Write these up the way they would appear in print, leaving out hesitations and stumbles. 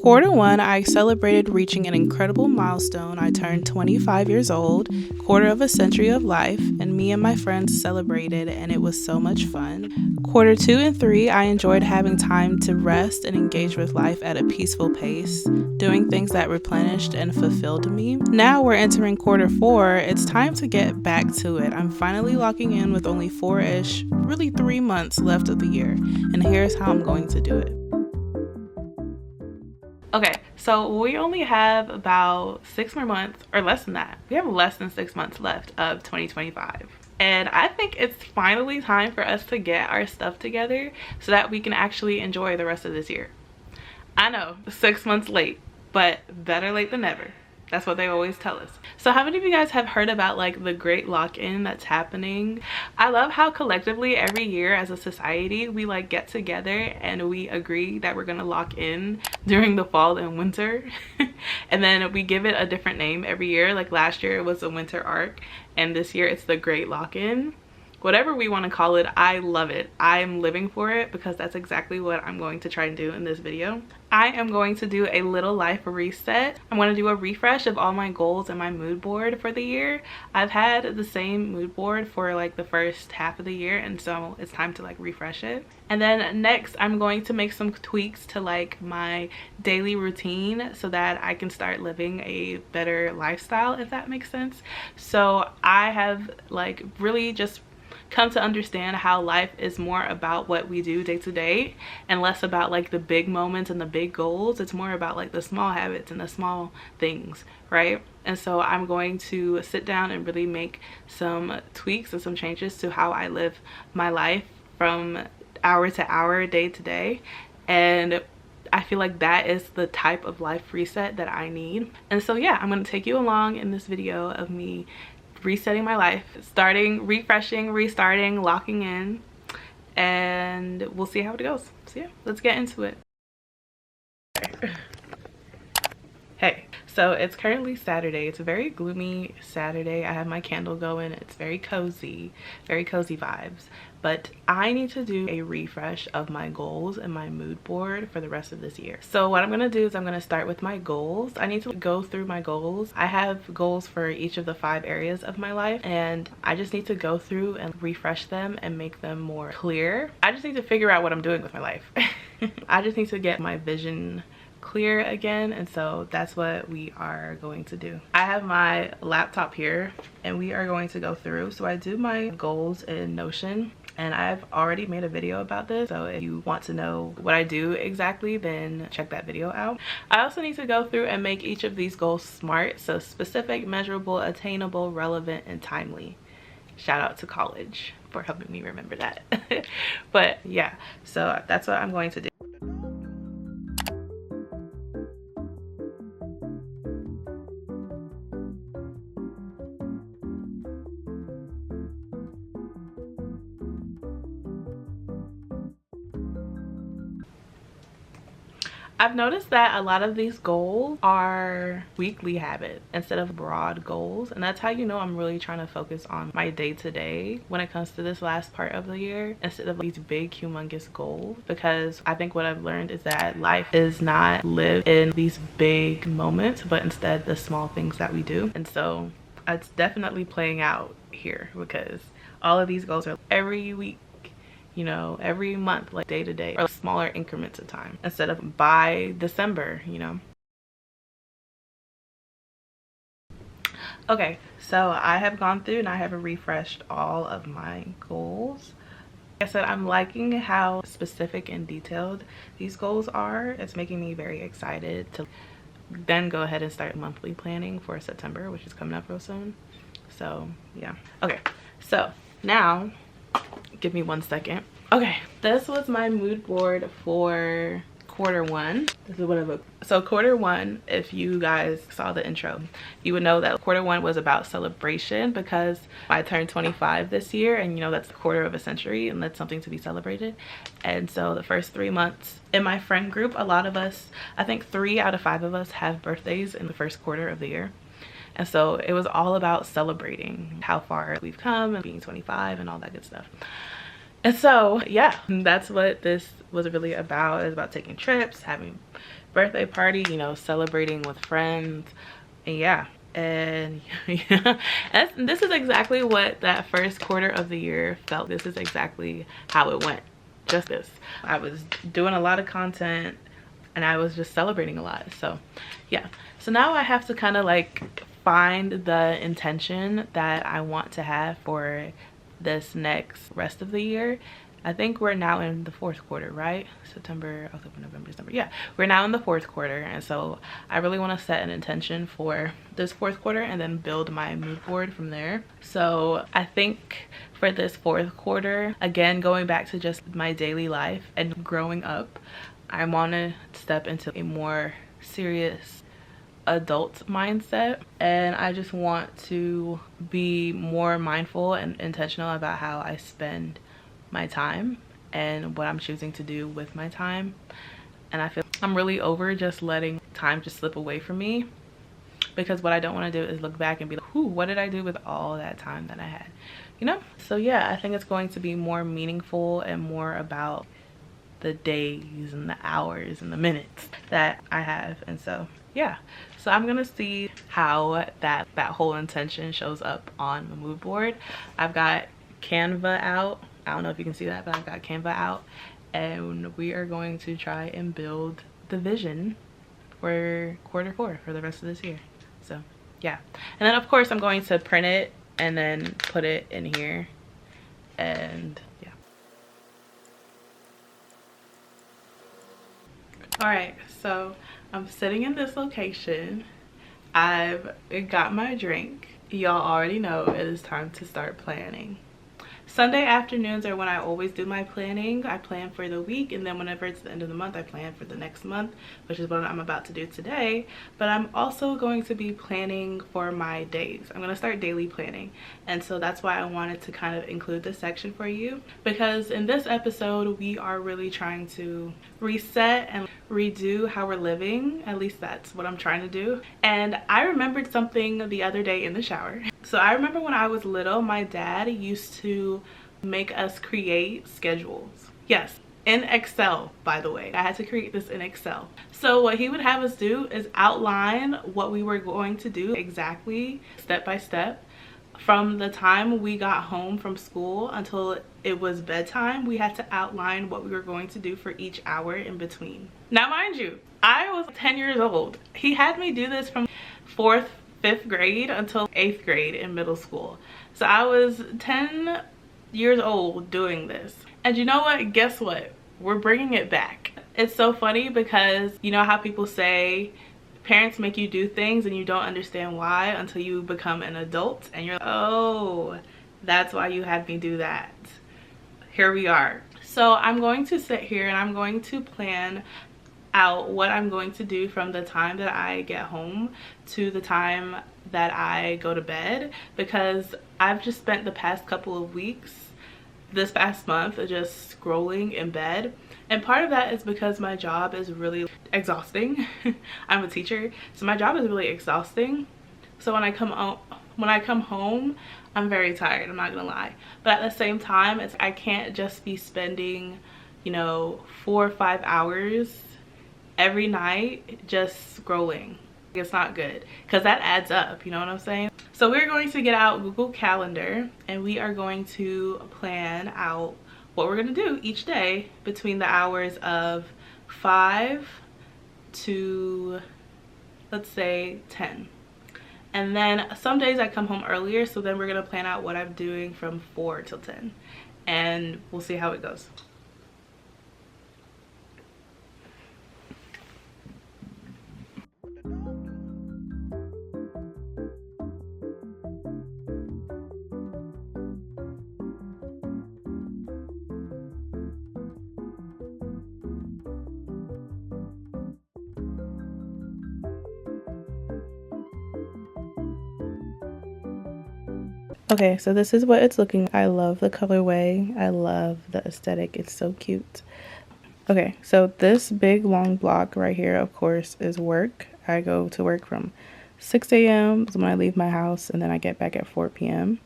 Quarter one, I celebrated reaching an incredible milestone. I turned 25 years old, quarter of a century of life, and me and my friends celebrated, and it was so much fun. Quarter two and three, I enjoyed having time to rest and engage with life at a peaceful pace, doing things that replenished and fulfilled me. Now we're entering quarter four. It's time to get back to it. I'm finally locking in with only 4-ish, really 3 months left of the year, and here's how I'm going to do it. Okay, so we only have about 6 more months, or less than that. We have less than 6 months left of 2025. And I think it's finally time for us to get our stuff together so that we can actually enjoy the rest of this year. I know, 6 months late, but better late than never. That's what they always tell us. So how many of you guys have heard about like the great lock-in that's happening? I love how collectively every year as a society we like get together and we agree that we're gonna lock in during the fall and winter. And then we give it a different name every year. Like last year it was the winter arc, and this year it's the great lock-in. Whatever we want to call it, I love it. I am living for it because that's exactly what I'm going to try and do in this video. I am going to do a little life reset. I'm going to do a refresh of all my goals and my mood board for the year. I've had the same mood board for like the first half of the year, and so it's time to like refresh it. And then next I'm going to make some tweaks to like my daily routine so that I can start living a better lifestyle, if that makes sense. So I have like really just come to understand how life is more about what we do day to day and less about like the big moments and the big goals. It's more about like the small habits and the small things, right? And so I'm going to sit down and really make some tweaks and some changes to how I live my life from hour to hour, day to day. And I feel like that is the type of life reset that I need. And so yeah, I'm going to take you along in this video of me resetting my life, starting, refreshing, restarting, locking in, and we'll see how it goes. So yeah, let's get into it. Hey, so it's currently Saturday. It's a very gloomy Saturday. I have my candle going. It's very cozy vibes. But I need to do a refresh of my goals and my mood board for the rest of this year. So what I'm gonna do is I'm gonna start with my goals. I need to go through my goals. I have goals for each of the 5 areas of my life, and I just need to go through and refresh them and make them more clear. I just need to figure out what I'm doing with my life. I just need to get my vision clear again, and so that's what we are going to do. I have my laptop here and we are going to go through. So I do my goals in Notion, and I've already made a video about this, so if you want to know what I do exactly, then check that video out. I also need to go through and make each of these goals SMART, so specific, measurable, attainable, relevant, and timely. Shout out to college for helping me remember that. But yeah, so that's what I'm going to do. I've noticed that a lot of these goals are weekly habits instead of broad goals, and that's how you know I'm really trying to focus on my day-to-day when it comes to this last part of the year instead of these big humongous goals, because I think what I've learned is that life is not lived in these big moments but instead the small things that we do. And so it's definitely playing out here because all of these goals are every week, you know, every month, like day to day, or smaller increments of time instead of by December, you know. Okay, so I have gone through and I have refreshed all of my goals. Like I said, I'm liking how specific and detailed these goals are. It's making me very excited to then go ahead and start monthly planning for September, which is coming up real soon. So yeah, okay, so now give me 1 second. Okay, this was my mood board for quarter one. This is what it looked. So quarter one, if you guys saw the intro, you would know that quarter one was about celebration because I turned 25 this year, and you know that's a quarter of a century and that's something to be celebrated. And so the first 3 months in my friend group, a lot of us, I think 3 out of 5 of us have birthdays in the first quarter of the year. And so it was all about celebrating how far we've come and being 25 and all that good stuff. And so yeah, that's what this was really about. It's about taking trips, having birthday party, you know, celebrating with friends. And yeah, and yeah, this is exactly what that first quarter of the year felt. This is exactly how it went. Just this. I was doing a lot of content and I was just celebrating a lot. So yeah, so now I have to kind of like find the intention that I want to have for this next rest of the year. I think we're now in the fourth quarter, right? September, October, November, December. Yeah, we're now in the fourth quarter. And so I really want to set an intention for this fourth quarter and then build my mood board from there. So I think for this fourth quarter, again, going back to just my daily life and growing up, I want to step into a more serious adult mindset, and I just want to be more mindful and intentional about how I spend my time and what I'm choosing to do with my time. And I feel I'm really over just letting time just slip away from me, because what I don't want to do is look back and be like, ooh, what did I do with all that time that I had, you know? So yeah, I think it's going to be more meaningful and more about the days and the hours and the minutes that I have. And so yeah, so I'm gonna see how that whole intention shows up on the mood board. I've got Canva out. I don't know if you can see that, but I've got Canva out, and we are going to try and build the vision for quarter four for the rest of this year. So yeah, and then of course I'm going to print it and then put it in here. And yeah. All right, so I'm sitting in this location. I've got my drink. Y'all already know it is time to start planning. Sunday afternoons are when I always do my planning. I plan for the week, and then whenever it's the end of the month, I plan for the next month, which is what I'm about to do today. But I'm also going to be planning for my days. I'm going to start daily planning, and so that's why I wanted to kind of include this section for you, because in this episode we are really trying to reset and redo how we're living. At least that's what I'm trying to do. And I remembered something the other day in the shower. So I remember when I was little, my dad used to make us create schedules. Yes, in Excel, by the way. I had to create this in Excel. So what he would have us do is outline what we were going to do exactly, step by step. From the time we got home from school until it was bedtime, we had to outline what we were going to do for each hour in between. Now mind you, I was 10 years old. He had me do this from 4th, 5th grade until 8th grade in middle school. So I was 10 years old doing this. And you know what? Guess what? We're bringing it back. It's so funny because you know how people say parents make you do things and you don't understand why until you become an adult, and you're like, oh, that's why you had me do that. Here we are. So I'm going to sit here and I'm going to plan out what I'm going to do from the time that I get home to the time that I go to bed, because I've just spent the past couple of weeks, this past month, just scrolling in bed. And part of that is because my job is really exhausting. I'm a teacher, so my job is really exhausting. So when I come home, I'm very tired, I'm not gonna lie. But at the same time, I can't just be spending, you know, 4 or 5 hours every night just scrolling. It's not good, because that adds up, you know what I'm saying? So we're going to get out Google Calendar and we are going to plan out what we're going to do each day between the hours of 5 to, let's say, 10. And then some days I come home earlier, so then we're going to plan out what I'm doing from 4 till 10, and we'll see how it goes. Okay, so this is what it's looking. I love the colorway. I love the aesthetic. It's so cute. Okay, so this big long block right here, of course, is work. I go to work from 6 a.m. is when I leave my house, and then I get back at 4 p.m.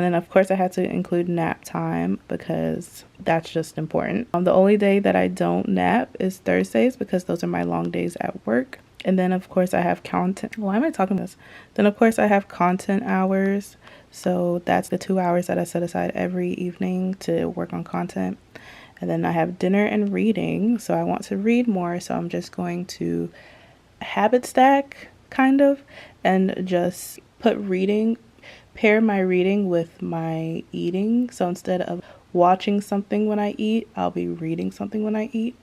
And then of course I had to include nap time because that's just important. The only day that I don't nap is Thursdays because those are my long days at work. And then of course I have content. Why am I talking this? Then of course I have content hours. So that's the 2 hours that I set aside every evening to work on content. And then I have dinner and reading. So I want to read more. So I'm just going to habit stack kind of and just put reading, pair my reading with my eating. So instead of watching something when I eat, I'll be reading something when I eat.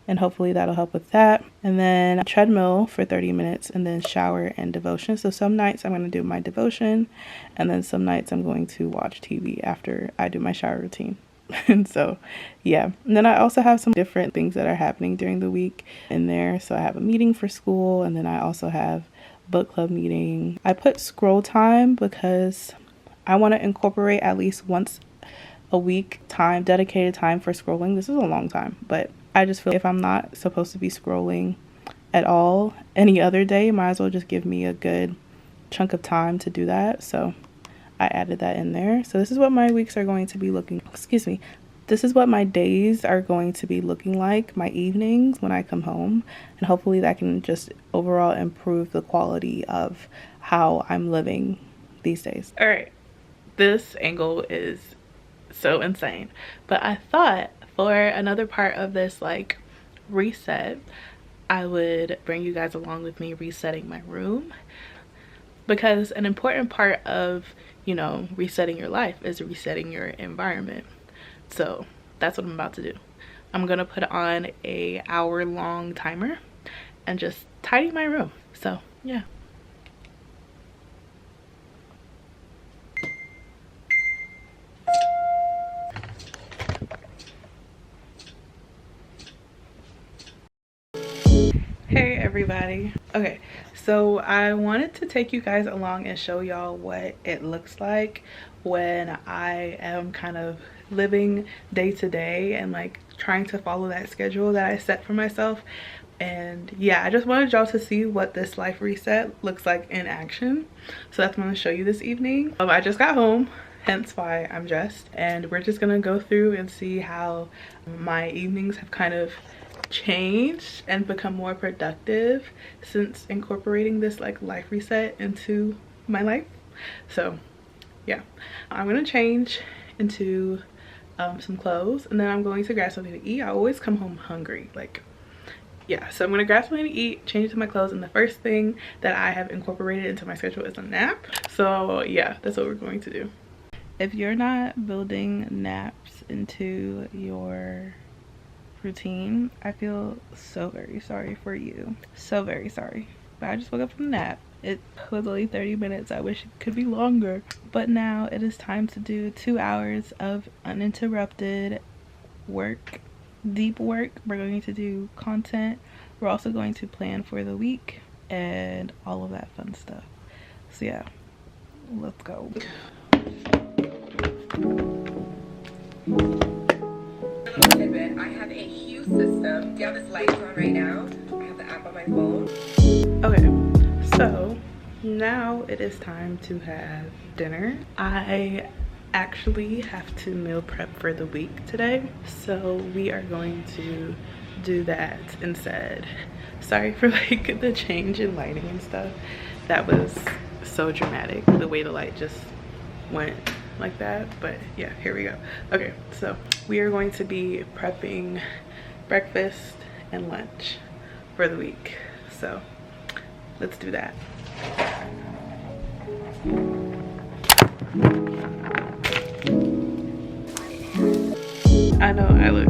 And hopefully that'll help with that. And then a treadmill for 30 minutes and then shower and devotion. So some nights I'm going to do my devotion and then some nights I'm going to watch TV after I do my shower routine. And so, yeah. And then I also have some different things that are happening during the week in there. So I have a meeting for school and then I also have book club meeting. I put scroll time because I want to incorporate at least once a week time, dedicated time for scrolling. This is a long time, but I just feel if I'm not supposed to be scrolling at all any other day, might as well just give me a good chunk of time to do that. So I added that in there. So this is what my weeks are going to be looking, this is what my days are going to be looking like, my evenings when I come home. And hopefully that can just overall improve the quality of how I'm living these days. All right, this angle is so insane, but I thought for another part of this like reset, I would bring you guys along with me resetting my room, because an important part of, you know, resetting your life is resetting your environment. So that's what I'm about to do. I'm gonna put on a hour-long timer and just tidy my room. So yeah. Hey everybody. Okay, so I wanted to take you guys along and show y'all what it looks like when I am kind of living day to day and like trying to follow that schedule that I set for myself. And yeah, I just wanted y'all to see what this life reset looks like in action. So that's what I'm gonna show you this evening. I just got home, hence why I'm dressed, and we're just gonna go through and see how my evenings have kind of changed and become more productive since incorporating this like life reset into my life. So yeah, I'm gonna change into some clothes and then I'm going to grab something to eat. I always come home hungry, like, yeah. So I'm gonna grab something to eat, change into my clothes, and the first thing that I have incorporated into my schedule is a nap. So yeah, that's what we're going to do. If you're not building naps into your routine, I feel so very sorry for you. So very sorry. But I just woke up from the nap. It was only 30 minutes. I wish it could be longer. But now it is time to do 2 hours of uninterrupted work, deep work. We're going to do content. We're also going to plan for the week and all of that fun stuff. So yeah, let's go. Tidbit, I have a Hue system. Do you have this light on right now? I have the app on my phone. Okay, so now it is time to have dinner. I actually have to meal prep for the week today, so we are going to do that instead. Sorry for like the change in lighting and stuff. That was so dramatic, the way the light just went like that. But yeah, here we go. Okay, so we are going to be prepping breakfast and lunch for the week, so let's do that. I know I look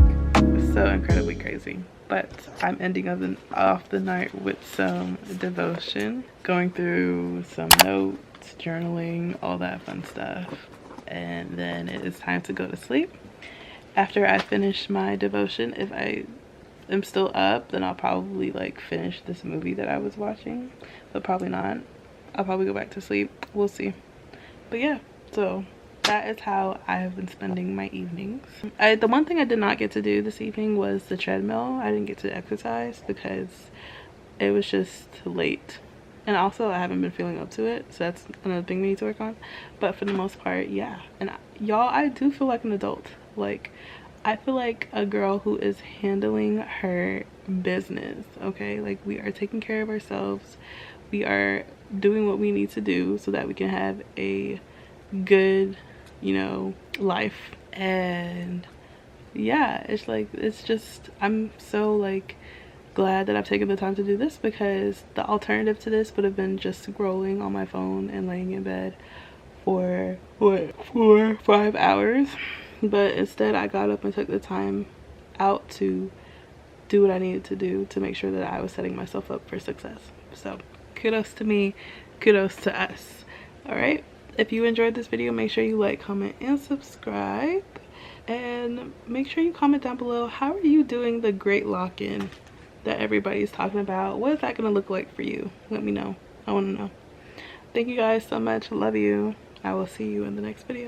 so incredibly crazy, but I'm ending off the night with some devotion, going through some notes, journaling, all that fun stuff. And then it is time to go to sleep. After I finish my devotion, if I am still up, then I'll probably like finish this movie that I was watching, but probably not. I'll probably go back to sleep. We'll see. But yeah, so that is how I have been spending my evenings. The one thing I did not get to do this evening was the treadmill. I didn't get to exercise because it was just late And also I haven't been feeling up to it, so that's another thing we need to work on. But for the most part, yeah. And y'all, I do feel like an adult. Like, I feel like a girl who is handling her business, okay? Like, we are taking care of ourselves. We are doing what we need to do so that we can have a good, you know, life. And yeah, it's like, it's just, I'm so like glad that I've taken the time to do this, because the alternative to this would have been just scrolling on my phone and laying in bed for what, 4 or 5 hours. But instead I got up and took the time out to do what I needed to do to make sure that I was setting myself up for success. So kudos to me, kudos to us. All right, if you enjoyed this video, make sure you like, comment, and subscribe. And make sure you comment down below, how are you doing the great lock-in that everybody's talking about? What is that gonna look like for you? Let me know. I want to know. Thank you guys so much. Love you. I will see you in the next video.